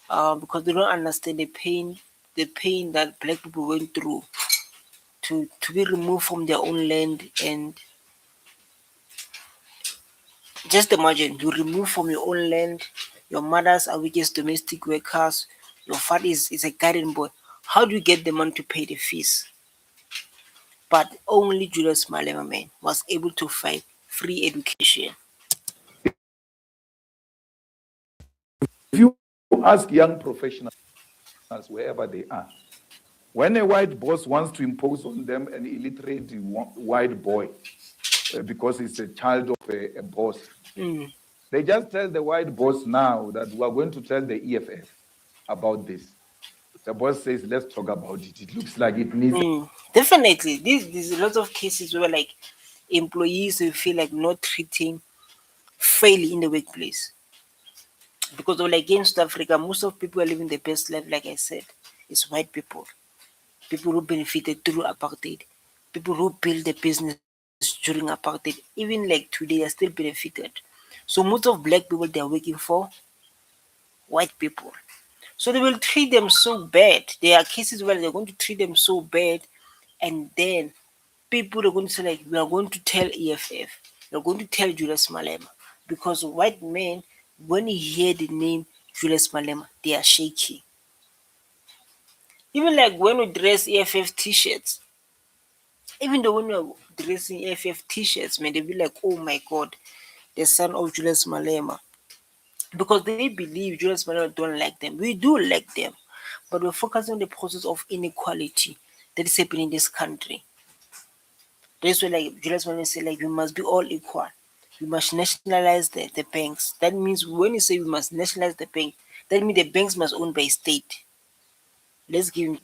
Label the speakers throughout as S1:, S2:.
S1: because they don't understand the pain that black people went through to be removed from their own land. And just imagine, you remove from your own land, your mothers are weakest domestic workers, your father is a garden boy. How do you get the money to pay the fees? But only Julius Malema, man, was able to fight free education.
S2: If you ask young professionals wherever they are, when a white boss wants to impose on them an illiterate white boy because he's a child of a boss, they just tell the white boss now that we are going to tell the EFF about this. The boss says, let's talk about it. It looks like it needs.
S1: Definitely, there's a lot of cases where like employees will feel like not treating fairly in the workplace. Because like in South Africa, most of people are living the best life, like I said, it's white people. People who benefited through apartheid, people who built the business during apartheid, even like today, are still benefited. So most of black people they are working for white people. So they will treat them so bad. There are cases where they're going to treat them so bad, and then people are going to say like, we are going to tell EFF, we are going to tell Julius Malema, because white men, when you hear the name Julius Malema, they are shaking. Even like when we dress EFF t-shirts, even though when we're dressing EFF t-shirts, man, they be like, oh my god, the son of Julius Malema. Because they believe Julius Malema don't like them. We do like them. But we're focusing on the process of inequality that is happening in this country. That's why like Julius Malema say like we must be all equal. We must nationalize the banks. That means when you say we must nationalize the bank, that means the banks must own by state. Let's give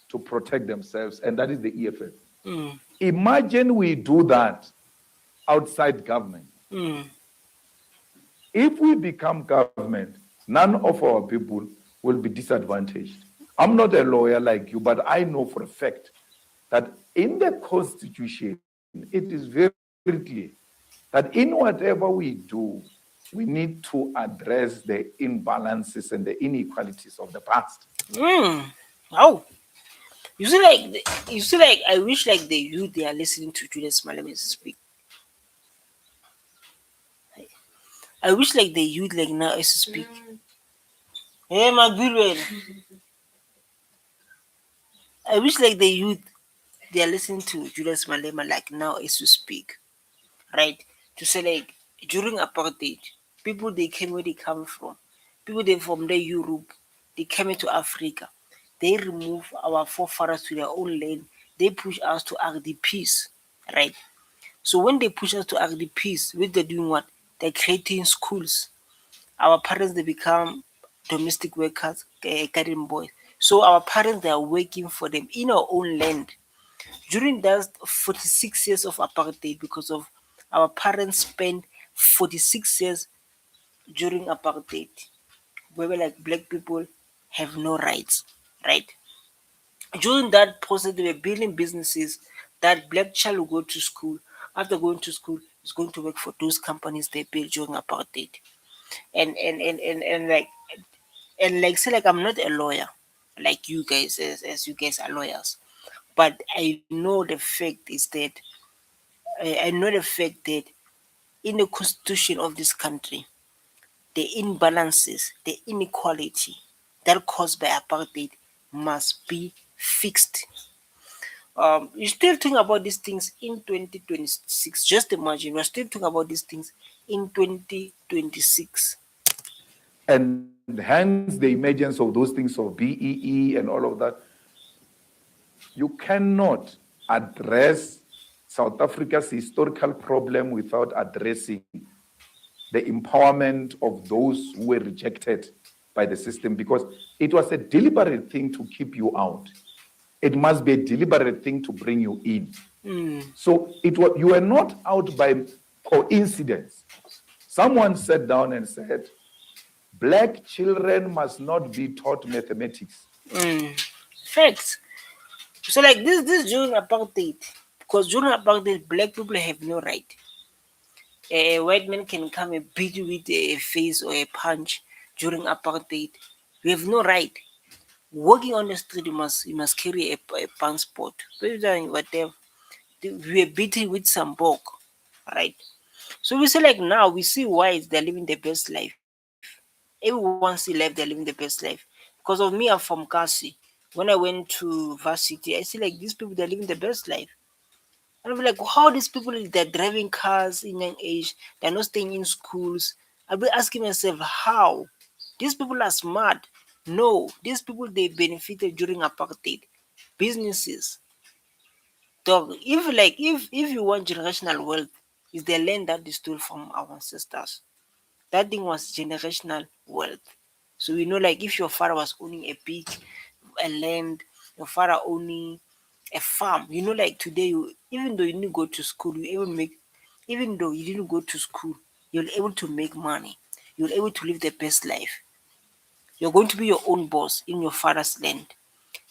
S2: to protect themselves, and that is the EFF. Imagine we do that outside government. If we become government, none of our people will be disadvantaged. I'm not a lawyer like you, but I know for a fact that in the Constitution, it is very clear that in whatever we do, we need to address the imbalances and the inequalities of the past.
S1: Oh, you see, like I wish like the youth they are listening to Julius Malema speak. I wish like the youth like now is to speak. Hey, my good. I wish like the youth they are listening to Julius Malema like now is to speak, right? To say like during apartheid, people they came where they come from, people they from the Europe, they came into Africa, they remove our forefathers to their own land, they push us to RDPs, right? So when they push us to RDPs, what they're doing what? They're creating schools. Our parents they become domestic workers, garden boys. So our parents they are working for them in our own land. During that 46 years of apartheid, because of our parents spent 46 years during apartheid, where we're like black people have no rights, right? During that process, they were building businesses that black child will go to school. After going to school, is going to work for those companies they built during apartheid. And say like I'm not a lawyer like you guys as you guys are lawyers, but I know the fact is that I know the fact that in the constitution of this country, the imbalances, the inequality that caused by apartheid must be fixed. You still think about these things in 2026. Just imagine, we're still talking about these things in 2026.
S2: And hence the emergence of those things of BEE and all of that. You cannot address South Africa's historical problem without addressing the empowerment of those who were rejected by the system, because it was a deliberate thing to keep you out. It must be a deliberate thing to bring you in. So you were not out by coincidence. Someone sat down and said, black children must not be taught mathematics.
S1: Facts. So like this during apartheid, because during apartheid, black people have no right. A white man can come and beat you with a face or a punch. during apartheid. We have no right. Walking on the street, you must carry a passport. Whatever. We are beaten with some book, right? So we say like now we see why they're living the best life. Everyone see life they're living the best life. Because of me, I'm from Kasi. When I went to varsity, I see like these people they're living the best life. And I'm like, how these people they're driving cars in young age, they're not staying in schools. I'll be asking myself how. These people are smart. No, these people they benefited during apartheid. Businesses. Dog, if you want generational wealth, is the land that they stole from our ancestors. That thing was generational wealth. So we know like if your father was owning a big a land, your father owning a farm, like today you even though you didn't go to school, you even make even though you didn't go to school, you're able to make money. You're able to live the best life. You're going to be your own boss in your father's land.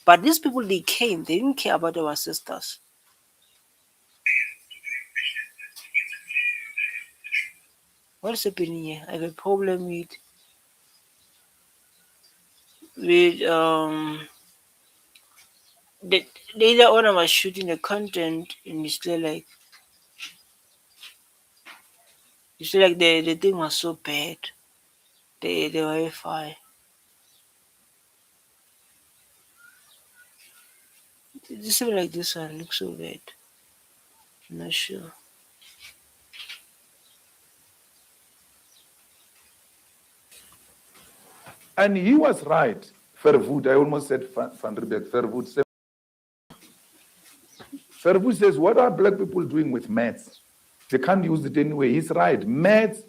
S1: But these people they came, they didn't care about our ancestors. What's happening here? I have a problem with the other owner was shooting the content and it's like the thing was so bad. The Wi-Fi. Just something like this one looks so bad. I'm not sure.
S2: And he was right. Verwoerd, I almost said Van Riebeeck. Verwoerd says, what are black people doing with maths? They can't use it anyway. He's right. Maths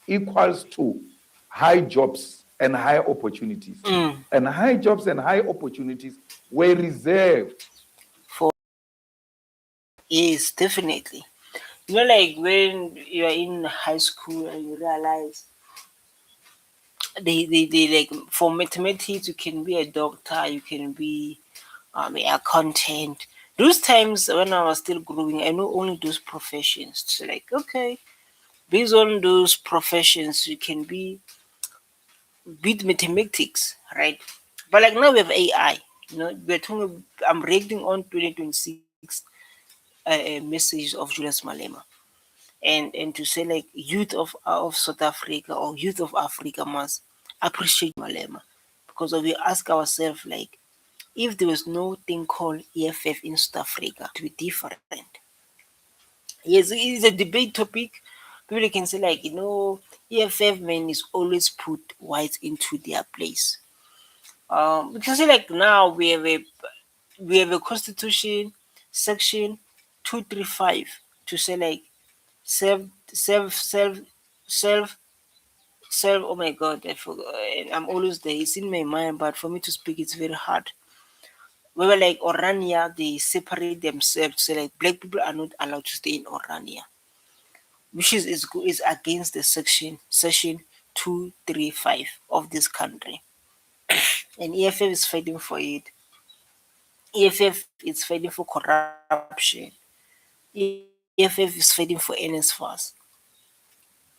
S2: equals to high jobs and high opportunities. And high jobs and high opportunities were reserved.
S1: For yes, definitely. Like when you're in high school and you realize they like for mathematics you can be a doctor, you can be a accountant. Those times when I was still growing, I know only those professions. So like okay, based on those professions, you can be with mathematics, right? But like now we have AI. We're talking. I'm reading on 2026 message of Julius Malema, and to say like youth of South Africa or youth of Africa must appreciate Malema because we ask ourselves like if there was no thing called EFF in South Africa, to be different. Yes, it's a debate topic. People can say like EFF man is always put whites into their place. We can say like now we have a constitution section 235 to say like self self self self self. Oh my god, I forgot. I'm always there. It's in my mind, but for me to speak, it's very hard. We were like Orania, they separate themselves. So like black people are not allowed to stay in Orania, which is against the section 235 of this country. And EFF is fighting for it. EFF is fighting for corruption. EFF is fighting for NSFAS.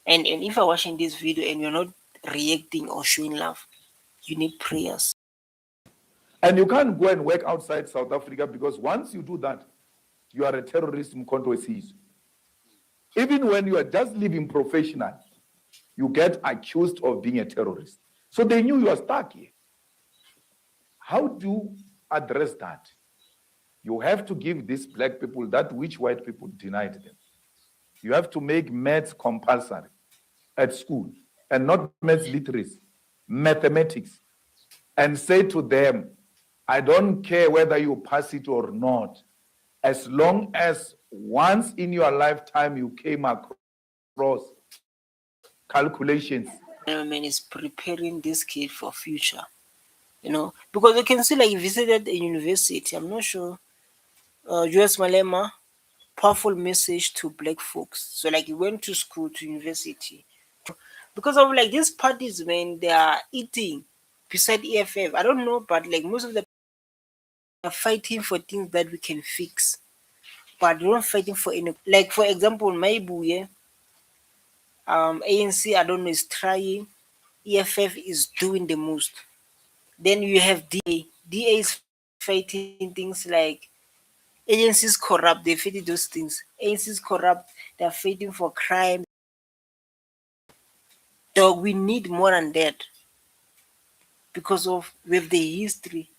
S1: And if you're watching this video and you're not reacting or showing love, you need prayers.
S2: And you can't go and work outside South Africa because once you do that, you are a terrorist in overseas. Even when you are just living professional, you get accused of being a terrorist. So they knew you were stuck here. How do you address that? You have to give these black people that which white people denied them. You have to make maths compulsory at school, and not maths literacy, mathematics, and say to them, I don't care whether you pass it or not, as long as once in your lifetime you came across calculations.
S1: Man is preparing this kid for future. Because you can see like he visited a university. I'm not sure. Julius Malema, powerful message to black folks. So like he went to school to university. Because of like these parties, man, they are eating beside EFF. I don't know, but like most of the are fighting for things that we can fix. But they're not fighting for any like for example, my boo, yeah, ANC I don't know is trying. EFF is doing the most. Then you have DA. DA is fighting things like agencies corrupt, they're fighting those things. Agencies corrupt, they're fighting for crime. Dog, we need more than that because of with the history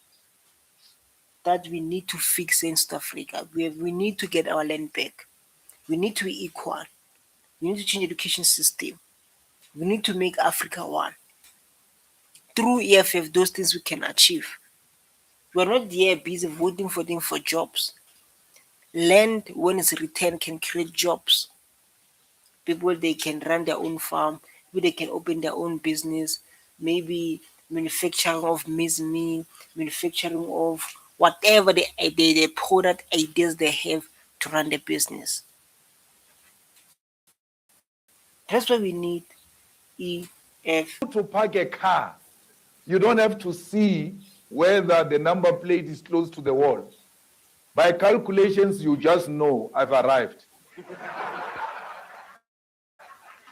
S1: that we need to fix in South Africa. We need to get our land back. We need to be equal. We need to change education system. We need to make Africa one. Through EFF, those things we can achieve. We're not there busy voting for them for jobs. Land, when it's returned, can create jobs. People, they can run their own farm. Maybe they can open their own business. Maybe manufacturing of meat, manufacturing of whatever the product ideas they have to run the business. That's why we need EF.
S2: To park a car, you don't have to see whether the number plate is close to the wall. By calculations, you just know I've arrived.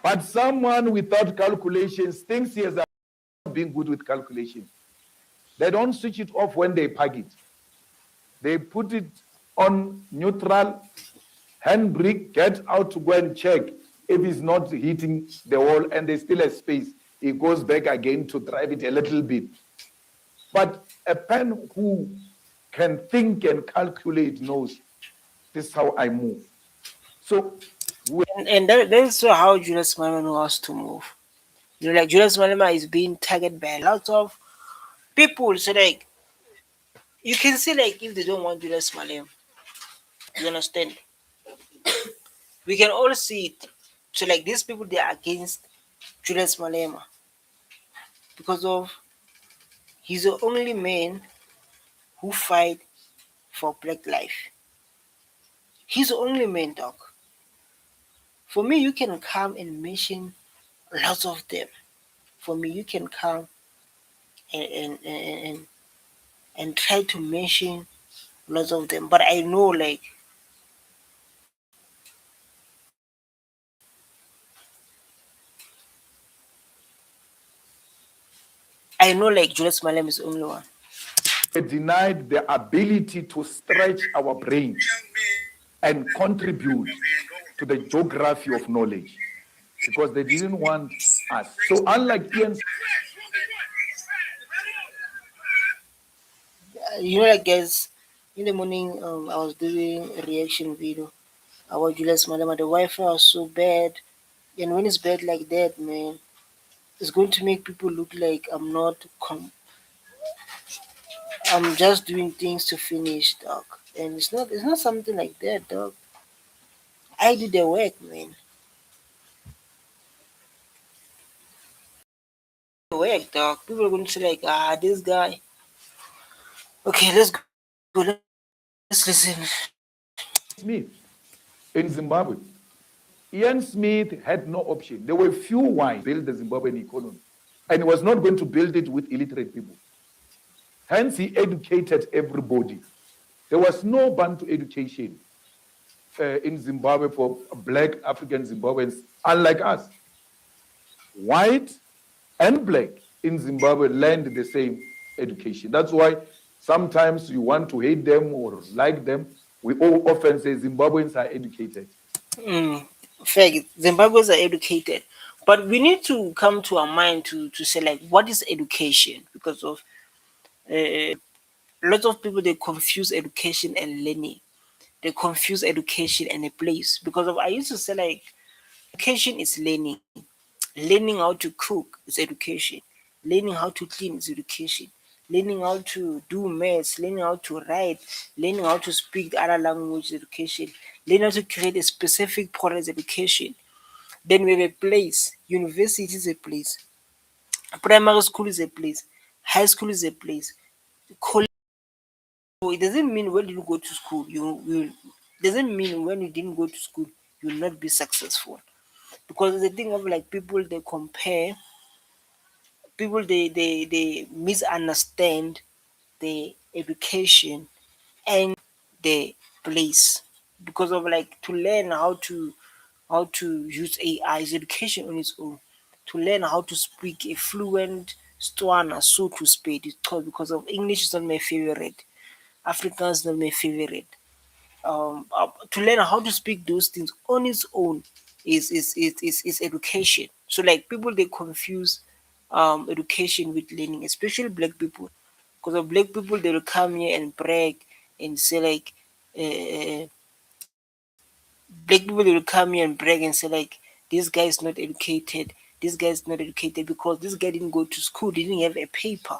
S2: But someone without calculations thinks he has been good with calculations. They don't switch it off when they park it. They put it on neutral, handbrake, get out to go and check if it's not hitting the wall and there's still a space. He goes back again to drive it a little bit. But a pen who can think and calculate knows this is how I move. So
S1: And that's how Julius Malema wants to move. You know, like Julius Malema is being targeted by lots of people. So like you can see like if they don't want Julius Malema, you understand? We can all see it. So like these people they are against Julius Malema because of he's the only man who fight for black life. He's the only man, dog. For me, you can come and mention lots of them. For me, you can come and try to mention lots of them. But I know like I know like Julius Malema is the only one.
S2: denied the ability to stretch our brain and contribute to the geography of knowledge because they didn't want us. So unlike Ian,
S1: You know, like guys, in the morning, I was doing a reaction video about Julius Malema. The Wi-Fi was so bad, and when it's bad like that, man, it's going to make people look like I'm just doing things to finish, dog. And it's not something like that, dog. I did the work, man. The work, dog. People are going to say like, this guy. Okay, let's go. Let's listen.
S2: Smith in Zimbabwe. Ian Smith had no option. There were few ways to build the Zimbabwean economy, and he was not going to build it with illiterate people. Hence, he educated everybody. There was no Bantu education in Zimbabwe for black African Zimbabweans, unlike us. White and black in Zimbabwe learned the same education. That's why sometimes you want to hate them or like them. We all often say Zimbabweans are educated.
S1: Fact, Zimbabweans are educated, but we need to come to our mind to say like, what is education? Because of lots of people they confuse education and learning. They confuse education and a place because of I used to say like education is learning. Learning how to cook is education. Learning how to clean is education. Learning how to do maths, learning how to write, learning how to speak the other language is education. Learning how to create a specific product is education. Then we have a place. University is a place. Primary school is a place. High school is a place. College. So it doesn't mean when you go to school, you will. Doesn't mean when you didn't go to school, you will not be successful. Because the thing of like people they compare, people they misunderstand the education and the place because of like to learn how to use AI is education on its own. to learn how to speak a fluent Tswana, so to speak, because of English is not my favorite, Afrikaans is not my favorite. To learn how to speak those things on its own is education. So like people they confuse education with learning, especially black people, because of black people they will come here and brag and say like black people they will come here and brag and say like this guy is not educated, this guy is not educated because this guy didn't go to school, didn't have a paper.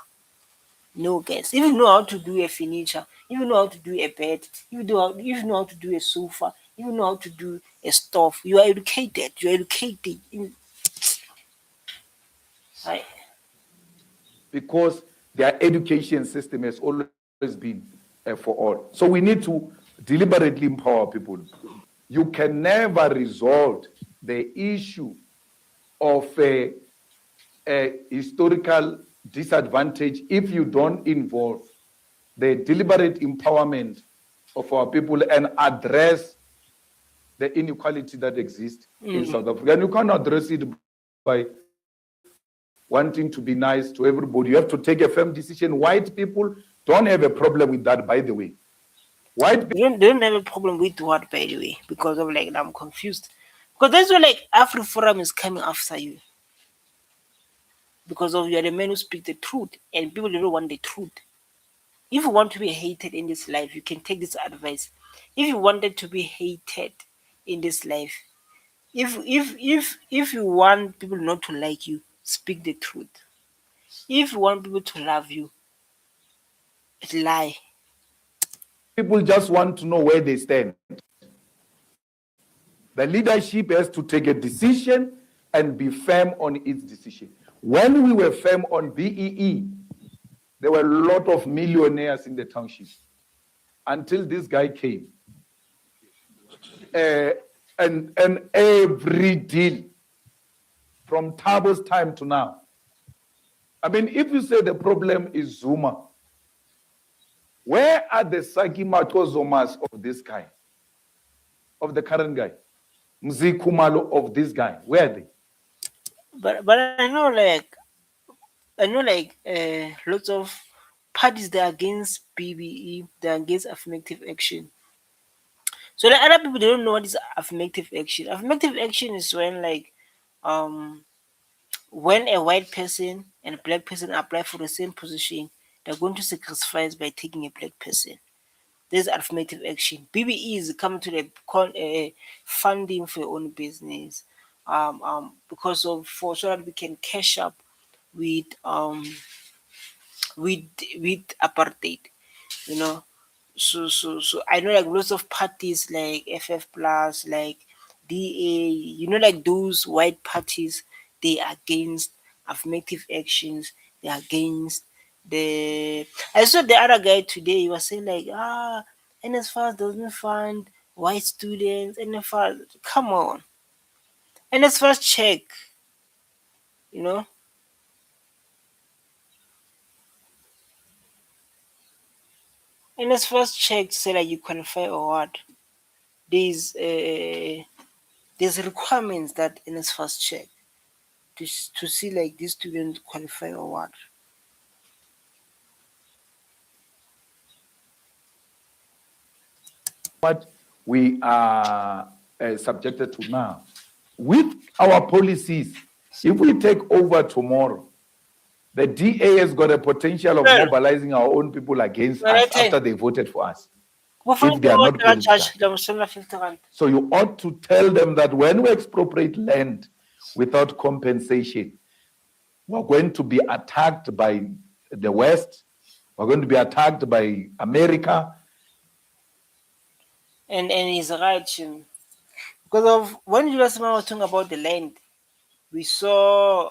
S1: No, guys. If you know how to do a furniture, if you know how to do a bed, if you know how to do a sofa, if you know how to do a stove, you are educated. You are educated. Right?
S2: because their education system has always been for all. So we need to deliberately empower people. You can never resolve the issue of a historical disadvantage if you don't involve the deliberate empowerment of our people and address the inequality that exists in South Africa. And you can't address it by wanting to be nice to everybody. You have to take a firm decision. White people don't have a problem with that, by the way. White people,
S1: They don't have a problem with what, by the way, because of like I'm confused. Because that's why like AfriForum is coming after you because of you are the man who speak the truth, and people don't want the truth. If you want to be hated in this life, you can take this advice. If you wanted to be hated in this life, if you want people not to like you, speak the truth. If you want people to love you, lie.
S2: people just want to know where they stand. The leadership has to take a decision and be firm on its decision. When we were firm on BEE, there were a lot of millionaires in the township until this guy came. And every deal from Tabo's time to now. I mean, if you say the problem is Zuma, where are the Saki Matozomas of this guy, of the current guy? Mzikumalo of this guy, where are they?
S1: But I know like lots of parties that are against BBE, they're against affirmative action. So the other people they don't know what is affirmative action. Affirmative action is um when a white person and a black person apply for the same position, they're going to sacrifice by taking a black person. There's affirmative action. BBE is coming to the funding for your own business, because of for so that we can cash up with with with apartheid, you know. So I know like lots of parties like FF plus, like DA, like those white parties, they are against affirmative actions, they are against the I saw the other guy today, he was saying like NSFAS doesn't fund white students, NSFAS come on. NSFAS check, you know. NSFAS check to say that you qualify or what. There's there's requirements that NSFAS check to see like this student qualify or what.
S2: What we are subjected to now. With our policies, if we take over tomorrow, the DA has got a potential of
S1: Well,
S2: mobilizing our own people against
S1: well, I
S2: us
S1: tell
S2: after they voted for us,
S1: you,
S2: if they are not going to
S1: charge
S2: start.
S1: them 50 rand.
S2: So you ought to tell them that when we expropriate land without compensation, we're going to be attacked by the West, we're going to be attacked by America.
S1: And he's right, because of when Julius Malema was talking about the land, we saw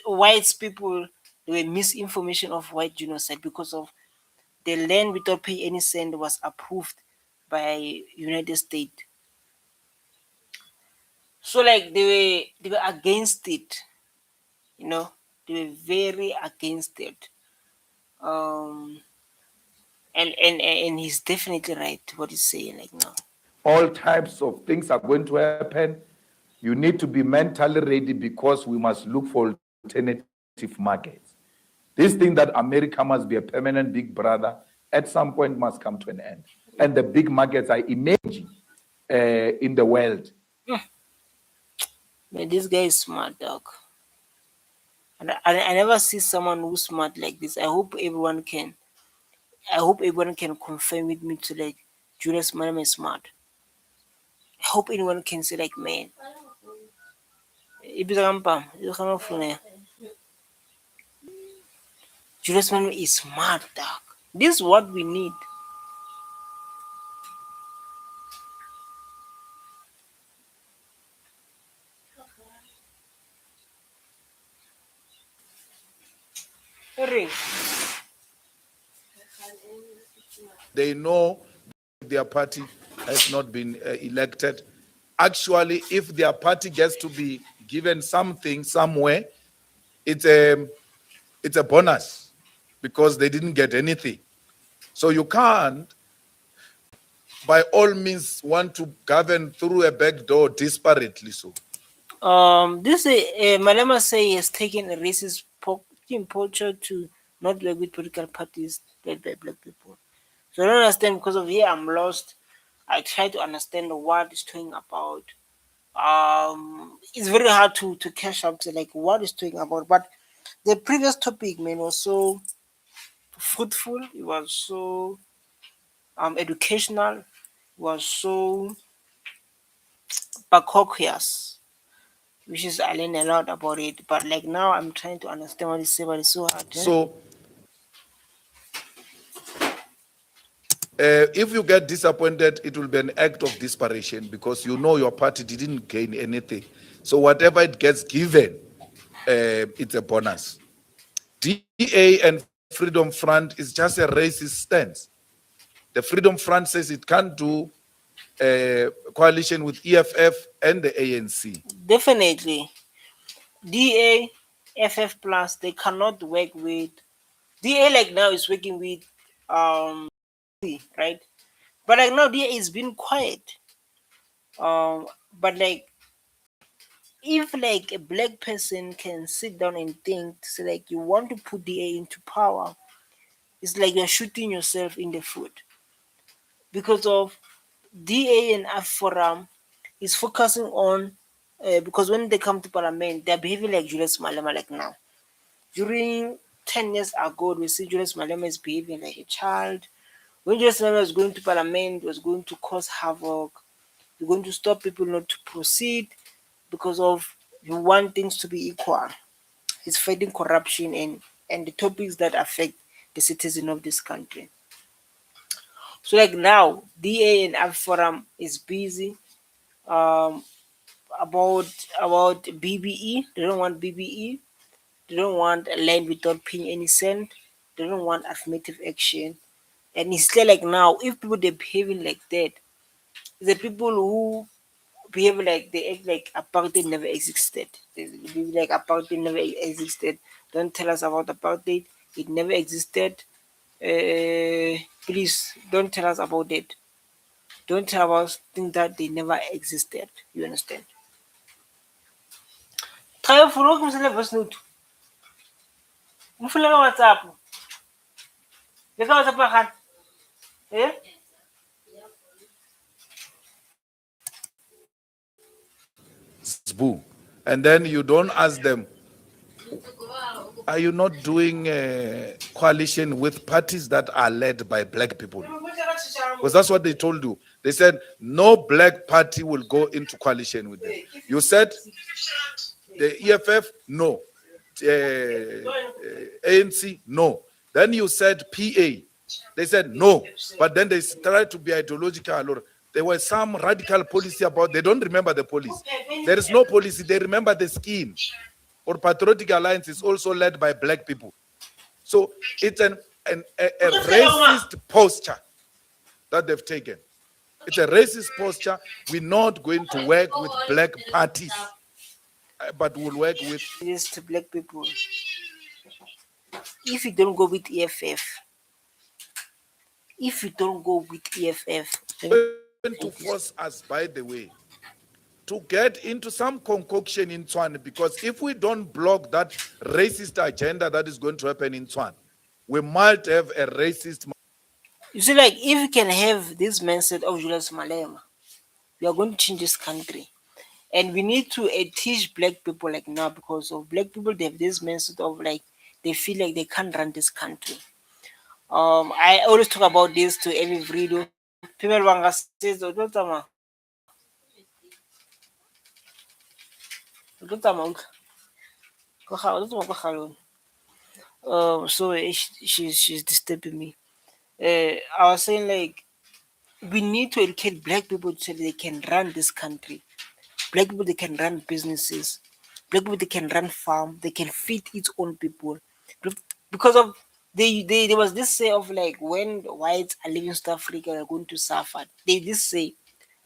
S1: white people, there were misinformation of white genocide because of the land without paying any cent was approved by United States. So like they were against it, you know, they were very against it. Um, and he's definitely right what he's saying like now.
S2: All types of things are going to happen. You need to be mentally ready because we must look for alternative markets. This thing that America must be a permanent big brother at some point must come to an end. And the big markets are emerging in the world.
S1: Man, this guy is smart, dog. And I never see someone who's smart like this. I hope everyone can confirm with me to like Julius Malema is smart. I hope anyone can say like man. Ibisa kampam, ito kama fune. Julius Malema is smart, dog. This is what we need. Hurry.
S2: They know their party has not been elected. Actually, if their party gets to be given something somewhere, it's a bonus because they didn't get anything. So you can't, by all means, want to govern through a back door disparately. So
S1: This Malema say he has taken a racist culture to not work with political parties led by black people. So I don't understand because of here I'm lost. I try to understand what is talking about. It's very hard to catch up to like what is talking about. But the previous topic, man, was so fruitful. It was so educational. It was so bacoquious, which is I learned a lot about it. But like now, I'm trying to understand what he said, but it's so hard.
S2: so if you get disappointed, it will be an act of desperation because you know your party didn't gain anything. So whatever it gets given, it's a bonus. DA and Freedom Front is just a racist stance. The Freedom Front says it can't do coalition with EFF and the ANC.
S1: Definitely, DA, FF plus, they cannot work with DA. Like now is working with right, but like now DA is being quiet. But like if like a black person can sit down and think, so like you want to put DA into power, it's like you're shooting yourself in the foot because of DA and Forum is focusing on because when they come to parliament, they're behaving like Julius Malema like now. During 10 years ago, we see Julius Malema is behaving like a child. When Julius Malema was going to parliament, was going to cause havoc. You're going to stop people not to proceed because of you want things to be equal. He's fighting corruption and the topics that affect the citizen of this country. So like now, DA and Forum is busy um, about BBE. They don't want BBE. They don't want a land without paying any cent. They don't want affirmative action. And it's clear like now, if people they're behaving like that, the people who behave like they act like apartheid never existed. They behave like apartheid never existed. Don't tell us about apartheid. It never existed. Please don't tell us about it. Don't tell us things that they never existed. You understand? Kaya for work msele voice note. Mfula ka WhatsApp. Leka WhatsApp kan. Eh?
S2: Boo. And then you don't ask them, are you not doing a coalition with parties that are led by black people? Because that's what they told you. They said no black party will go into coalition with them. You said the EFF, no. ANC, no. Then you said PA. They said no. But then they tried to be ideological. Or there was some radical policy about, they don't remember the policy. There is no policy. They remember the scheme. Or Patriotic Alliance is also led by black people. So it's a racist posture that they've taken. It's a racist posture. We're not going to work with black parties, but we'll work with
S1: This to black people. If you don't go with EFF, if you don't go with EFF,
S2: going to force us, by the way. to get into some concoction in Tswane, because if we don't block that racist agenda that is going to happen in Tswane, we might have a racist.
S1: You see, like if you can have this mindset of Julius Malema, we are going to change this country. And we need to teach black people like now, because of black people they have this mindset of like they feel like they can't run this country. I always talk about this to every video. People wanga says, "Oh, don't tama, don't tama, don't tama, so she's disturbing me. I was saying like we need to educate black people so they can run this country. Black people they can run businesses. Black people they can run farm. They can feed its own people. Because of they there was this say of like when the whites are leaving South Africa they're going to suffer. They this say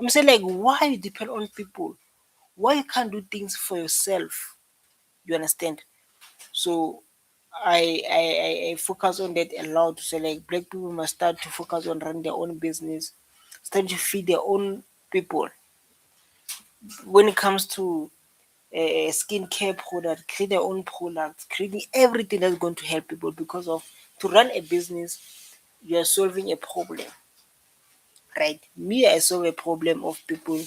S1: I'm saying like why you depend on people? Why you can't do things for yourself? You understand? So I focus on that a lot to say like black people must start to focus on running their own business, start to feed their own people. When it comes to skincare product, create their own products, creating everything that's going to help people because of to run a business, you are solving a problem, right? Me, I solve a problem of people.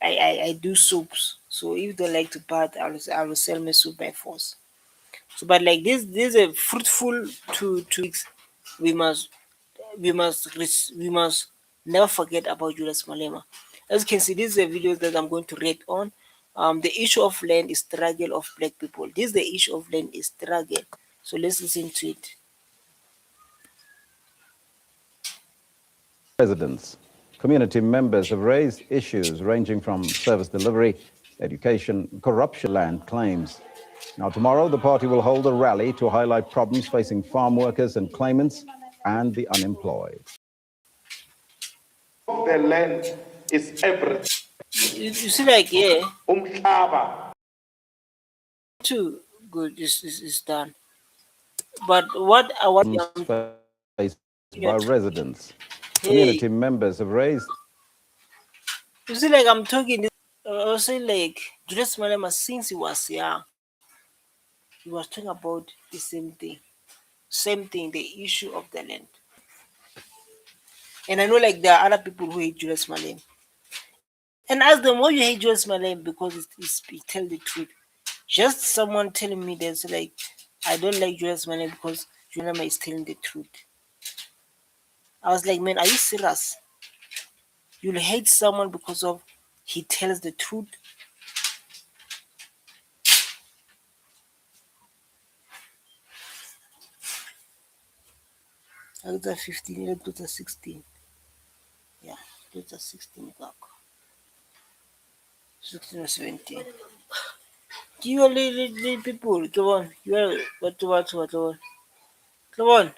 S1: I do soaps. So if they like to bath, I will sell my soap by force. So, but like this is a fruitful to we must we must never forget about Julius Malema. As you can see, this is a video that I'm going to read on. The issue of land is struggle of black people. This is the issue of land is struggle. So let's listen to it.
S3: Residents, community members have raised issues ranging from service delivery, education, corruption, land claims. Now, tomorrow, the party will hold a rally to highlight problems facing farm workers and claimants and the unemployed.
S2: The land is everything.
S1: You see, like, yeah, too good is done. But what I want
S3: Faced by residents,
S1: hey,
S3: community members have raised.
S1: you see, like, I'm talking, I was saying, like, Julius Malema, since he was young, he was talking about the same thing, the issue of the land. And I know, like, there are other people who hate Julius Malema. And ask them why you hate Julius Malema because he tell the truth. Just someone telling me there's like, I don't like Julius Malema because Julius Malema is telling the truth. I was like, man, are you serious? You'll hate someone because of he tells the truth. I got 15, I got 16. Yeah, I got 16 back. 16 or 17. You are little people, come on. You are what. Come on.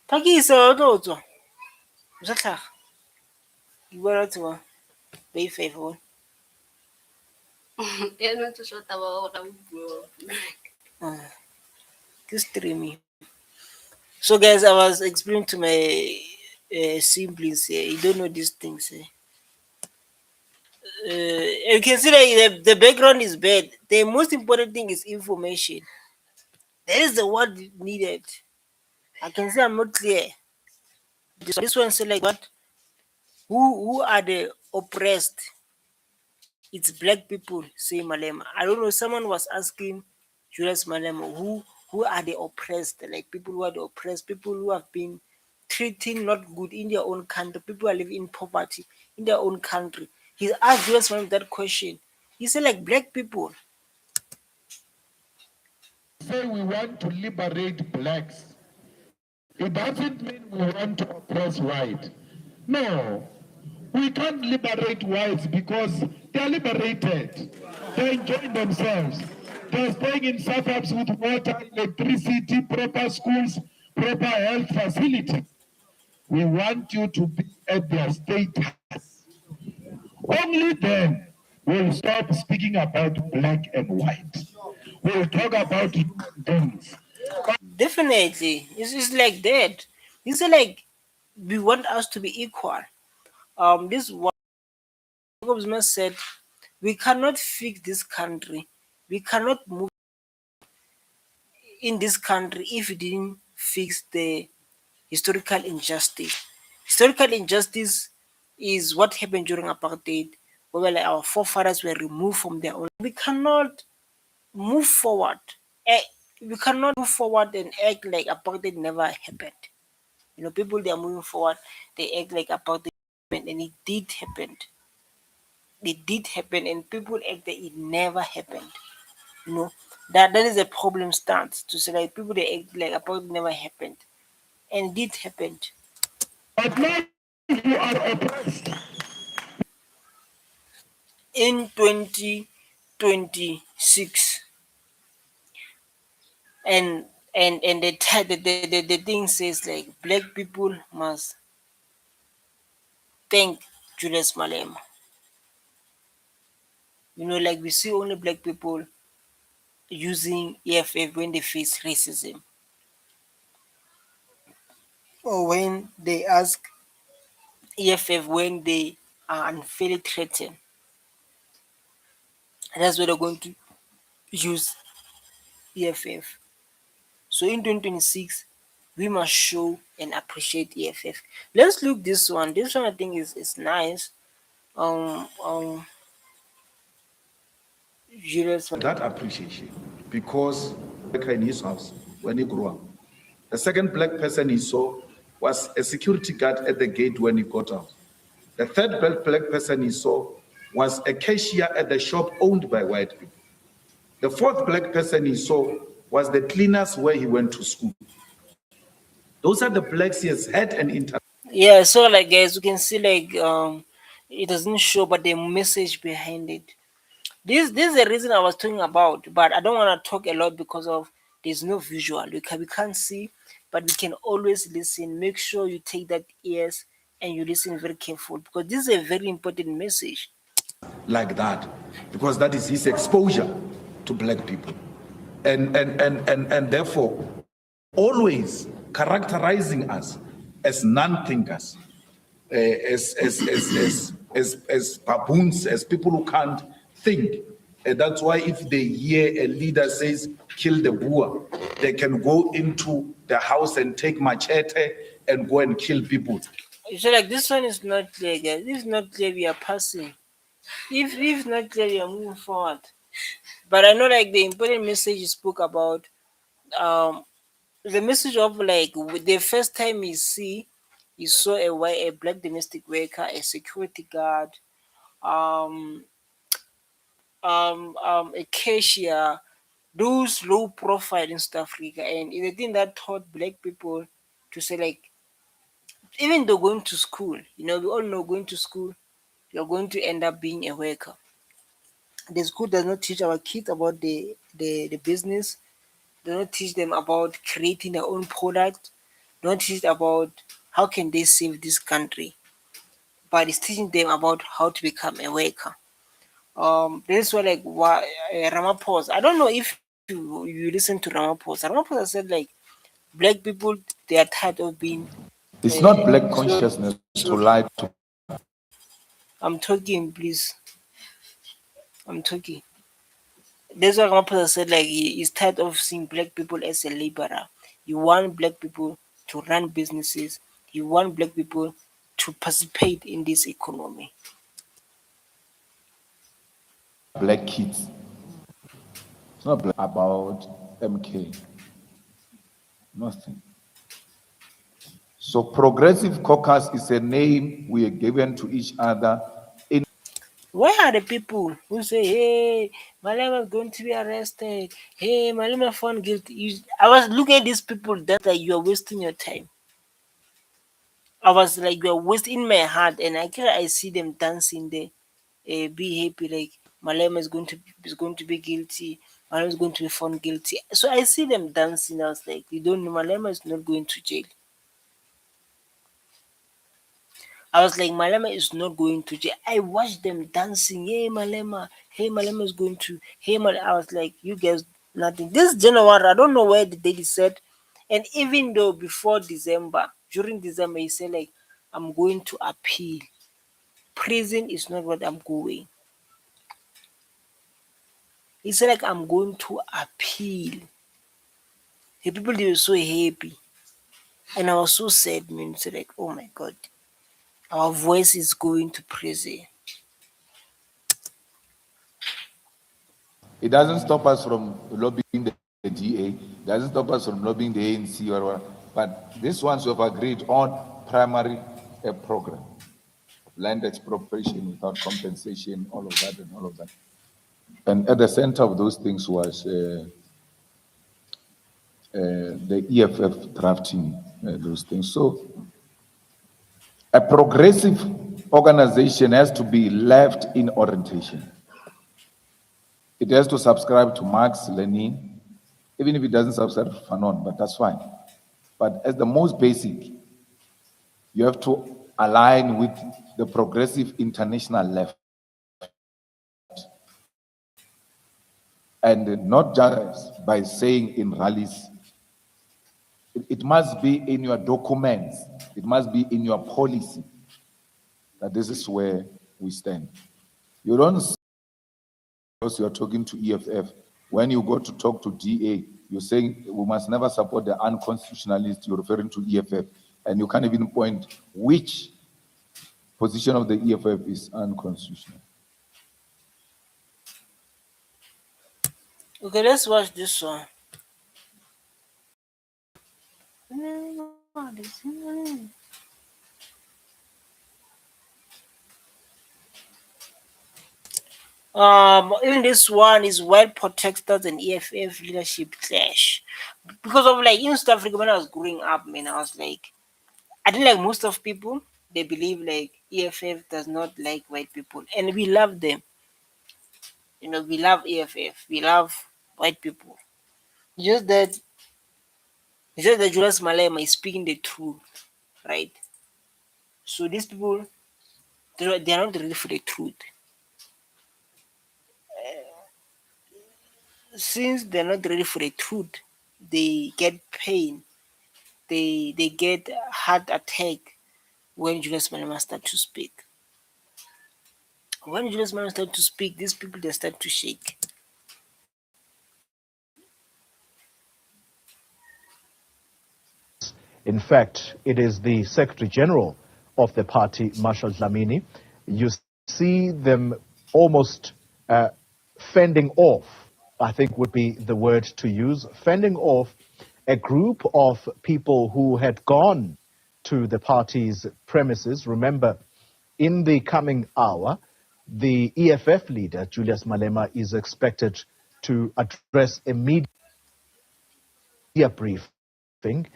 S1: Pakisa, what? Msatla. You are what? Be faithful. Just stream me. So, guys, I was explaining to my siblings here. You don't know these things. You can see that the background is bad. The most important thing is information. That is the word needed. I can say I'm not clear. This one say like what? Who are the oppressed? It's black people, say Malema. I don't know. Someone was asking Julius Malema, who are the oppressed? Like people who are the oppressed, people who have been treating not good in their own country, people who are living in poverty in their own country. He asked Julius Malema that question. He said like black people.
S4: Say we want to liberate blacks. It doesn't mean we want to oppress white. No, we can't liberate whites because they're liberated. They're enjoying themselves. They're staying in suburbs with water, electricity, proper schools, proper health facilities. We want you to be at their status. Only then we'll stop speaking about black and white. We'll talk about human beings.
S1: Definitely. It's like that. It's like we want us to be equal. This one Zuma said, we cannot fix this country. We cannot move in this country if we didn't fix the historical injustice. Historical injustice is what happened during apartheid, where like our forefathers were removed from their own. We cannot move forward. Eh, we cannot move forward and act like apartheid never happened. People they are moving forward, they act like apartheid happened, and it did happen. It did happen, and people act that it never happened. You know that is a problem stance to say like people they act like apartheid never happened, and it did happen.
S4: But now you are oppressed.
S1: In 2026, and the thing says like black people must thank Julius Malema. Like we see only black people using EFF when they face racism or when they ask EFF when they are unfairly threatened. That's where they're going to use EFF. So in 2026, we must show and appreciate EFF. Let's look this one. This one I think is nice. Julius.
S2: That appreciation because in his house when he grew up. The second black person he saw was a security guard at the gate when he got out. The third black person he saw was a cashier at the shop owned by white people. The fourth black person he saw was the cleaners where he went to school. Those are the blacks he has had an interaction.
S1: Yeah, so like guys, you can see like it doesn't show, but the message behind it. This is the reason I was talking about, but I don't want to talk a lot because of there's no visual. We can't see, but we can always listen. Make sure you take that ears and you listen very careful because this is a very important message.
S2: Like that, because that is his exposure to black people. And therefore, always characterizing us as non-thinkers, as baboons, as people who can't think. And that's why if they hear a leader says, kill the Boer, they can go into the house and take machete and go and kill people.
S1: So like this one is not clear, guys. If not clear, we are passing. If not clear, we are moving forward. But I know like the important message you spoke about, um, the message of like the first time he saw a black domestic worker, a security guard, um, a cashier, those low profile in South Africa, and it's a thing that taught black people to say like even though going to school, we all know going to school, you're going to end up being a worker. The school does not teach our kids about the business, do not teach them about creating their own product, don't teach about how can they save this country, but it's teaching them about how to become a worker. This was like why Ramaphosa. I don't know if you listen to Ramaphosa. Ramaphosa said like black people they are tired of being.
S2: It's not black
S1: So,
S2: consciousness to
S1: so
S2: lie to.
S1: I'm talking, please. I'm talking. That's what Ramaphosa said. Like he's tired of seeing black people as a laborer. You want black people to run businesses. You want black people to participate in this economy.
S2: Black kids. It's not black about MK. Nothing. So Progressive Caucus is a name we are given to each other.
S1: Where are the people who say, "Hey, Malema is going to be arrested. Hey, Malema found guilty"? I was looking at these people that like you are wasting your time. I was like, you are wasting my heart, and I see them dancing there, be happy like Malema is going to be guilty. Malema is going to be found guilty. So I see them dancing. I was like, you don't know, Malema is not going to jail. I was like, Malema is not going to jail. I watched them dancing. Hey, Malema. Hey, Malema is going to. Hey, Malema. I was like, you guys, nothing. This January, I don't know where the date is set. And even though before December, during December, he said, like, I'm going to appeal. prison is not what I'm going. He said like I'm going to appeal. The people they were so happy. And I was so sad, man. So like, oh my god, our voice is going to prison.
S2: It doesn't stop us from lobbying the DA, doesn't stop us from lobbying the ANC or whatever. But these ones we have agreed on primary program, land expropriation without compensation, all of that and all of that. And at the center of those things was the EFF drafting those things. So a progressive organization has to be left in orientation. It has to subscribe to Marx, Lenin, even if it doesn't subscribe to Fanon, but that's fine. But as the most basic, you have to align with the progressive international left. And not just by saying in rallies, it must be in your documents, it must be in your policy that this is where we stand. You don't say because you're talking to EFF. When you go to talk to DA, you're saying we must never support the unconstitutionalists, you're referring to EFF. And you can't even point which position of the EFF is unconstitutional.
S1: Okay, let's watch this one. Even this one is white protesters and EFF leadership clash. Because of like in South Africa when I was growing up, man, I was like, I think like most of people they believe like EFF does not like white people, and we love them. You know, we love EFF, we love white people. Just that, just that Julius Malema is speaking the truth, right? So these people, they are not ready for the truth. Since they're not ready for the truth, they get pain. They get heart attack when Julius Malema start to speak. When Julius Malema start to speak, these people they start to shake.
S5: In fact, it is the Secretary General of the party, Marshal Dlamini. You see them almost fending off, I think would be the word to use, fending off a group of people who had gone to the party's premises. Remember, in the coming hour, the EFF leader, Julius Malema, is expected to address a media briefing,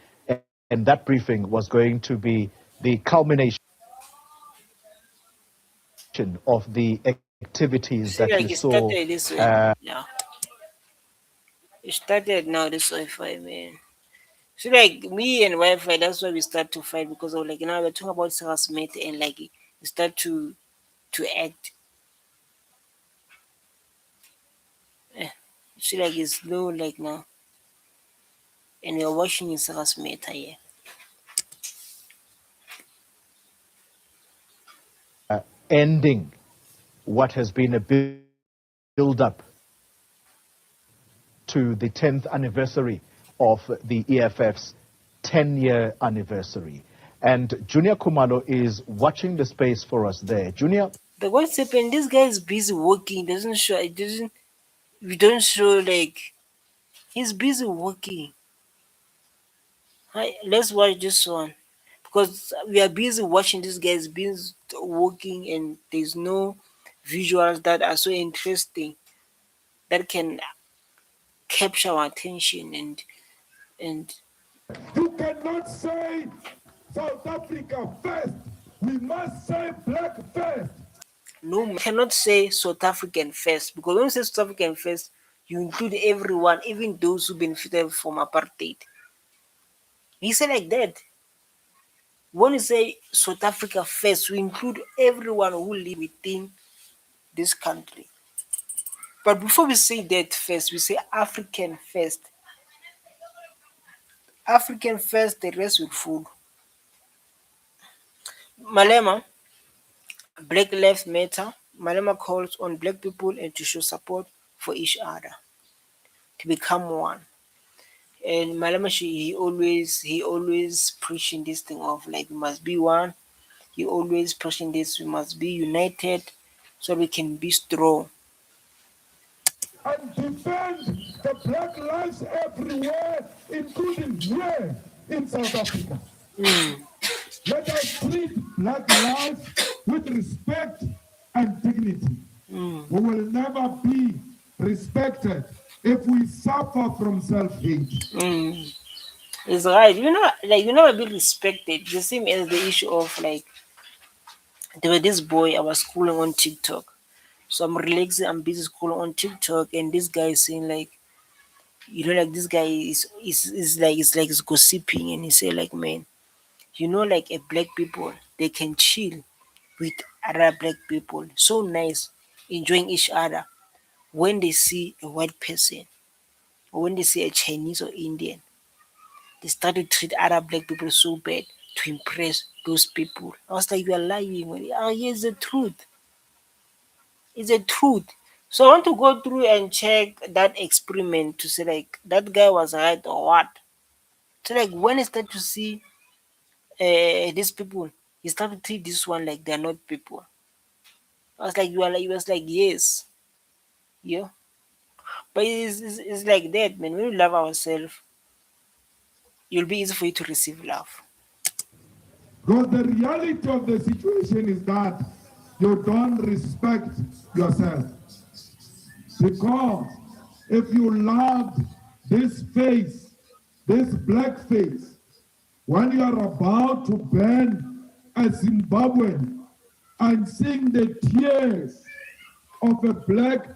S5: and that briefing was going to be the culmination of the activities
S1: See,
S5: that
S1: like
S5: we
S1: it
S5: saw.
S1: started this way. Yeah, it started now this Wi-Fi, man. So like me and Wi-Fi, that's why we start to fight because of like now we're talking about harassment and like you start to act. Eh, see, like it's low like now, and we're watching his harassment here.
S5: Ending what has been a build-up to the 10th anniversary of the EFF's 10-year anniversary. And Junior Kumalo is watching the space for us there. Junior?
S1: But what's happened? This guy is busy working. Doesn't show. It doesn't. We don't show like he's busy working. Hi, let's watch this one because we are busy watching this guy's busy working and there's no visuals that are so interesting that can capture our attention and
S4: You cannot say South Africa first. We must say black first.
S1: no man cannot say South African first because when you say South African first, you include everyone, even those who benefited from apartheid. He said like that. When you say South Africa first, we include everyone who live within this country. But before we say that first, we say African first. African first, the rest will follow. Malema, Black Lives Matter. Malema calls on black people and to show support for each other, to become one. And Malema, he always preaching this thing of like we must be one. He always pushing this. We must be united, so we can be strong.
S4: And defend the black lives everywhere, including here in South Africa. Let us treat black lives with respect and dignity. We will never be respected if we suffer from self-hate.
S1: It's right. Like you never be respected. The same as the issue of like there was this boy I was scrolling on TikTok. So I'm relaxing, I'm busy scrolling on TikTok, and this guy is saying like, like this guy is he's gossiping, and he say like, man, like a black people they can chill with other black people, so nice, enjoying each other. When they see a white person or when they see a Chinese or Indian, they start to treat other black people so bad to impress those people. I was like, you are lying. Man. Oh, here's the truth. It's the truth. So I want to go through and check that experiment to see like that guy was right or what. So like when I start to see these people, he started to treat this one like they're not people. I was like, you are like, he was like, yes, yeah. But it's like that, man. When we love ourselves, it'll be easy for you to receive love.
S4: Because the reality of the situation is that you don't respect yourself. Because if you loved this face, this black face, when you are about to burn a Zimbabwean and seeing the tears of a black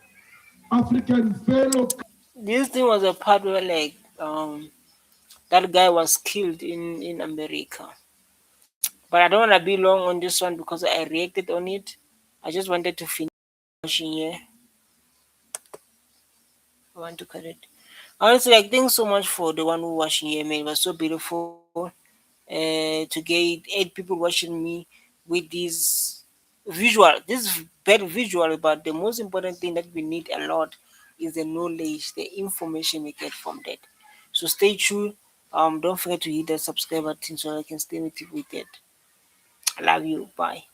S4: African fellow.
S1: This thing was a part where like that guy was killed in America. But I don't want to be long on this one because I reacted on it. I just wanted to finish watching here. I want to cut it. Honestly, like thanks so much for the one who watching here, man. It was so beautiful. To get 8 people watching me with this bad visual, but the most important thing that we need a lot is the knowledge, the information we get from that. So stay tuned. Don't forget to hit that subscribe button so I can stay with you with it. I love you. Bye.